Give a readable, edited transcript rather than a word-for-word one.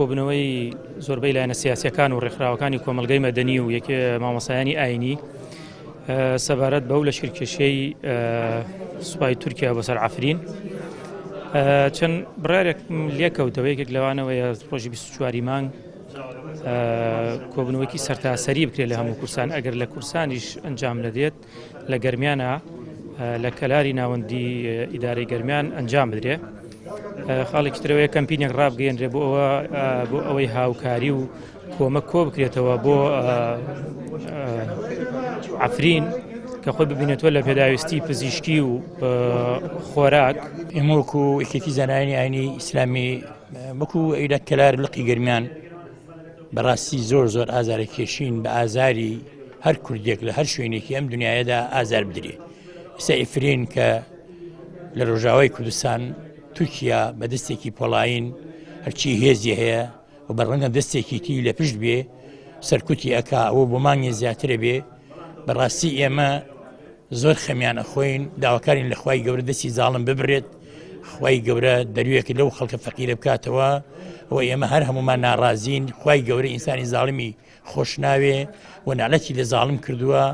کۆبنەوەی زۆربەی لایەنە سیاسیەکان و ڕێکخراوەکانی کۆمەلگەی مەدەنی و یەکێ مامۆسایانی ئاینی سەبارەت بەو لە شیرکێشەی سوپای تورکیا بۆ سەر عەفرین چەند بڕارێک لێکەوتەوە یەکێک لەوانەوەیە ڕۆژی 24 مانگ کۆبنەوەیەکی سەرتاسەری بکرێت لە هەموو کورسان ئەگەر لە کورسانیش ئەنجام نەدێت لە گەرمیانە لە کەلاری ناوەندی ئیدارەی گەرمیان ئەنجام بدرێ خاڵێکی ترەوەیە کەمپینێک ڕابگەیەنرێ بۆ ئەوەی هاوکاری و کۆمەک کۆ بکرێتەوە بۆ عەفرین کە خۆی ببینێتەوە لە پێداویستی پزیشکی و خۆراک. ئێمە وەکو یەکێتی زانایانی ئاینی ئیسلامی وەکو ئەیدا کەلار لقی گەرمیان بەڕاستی زۆر ئازارەکێشین بە ئازاری هەر کوردێک لە هەر شوێنێکی ئەم دنیاەدا ئازار بدرێ. ئێستا ئیفرین کە لە ڕۆژاوای کوردستان تورکیا بە دەستێکی پۆڵاین هەرچی هێزی هەیە و بەڕەنگە دەستێکی تی لە پشت بێ سەرکوتی ئەکا ئەوە بۆ مانگی زیاترە بێ. بەڕاستی ئێمە زۆر خەمیانە خۆین داواکارین لە خوای گەورە دەستی زاڵم ببرێت، خوای گەورە دەرویەکی لەو خەڵکە فەقیرە بکاتەوە و ئێمە هەر هەمومان ناڕازین. خوای گەورە ئینسانی زاڵمی خۆش ناوێ و نالەتی لە زاڵم کردووە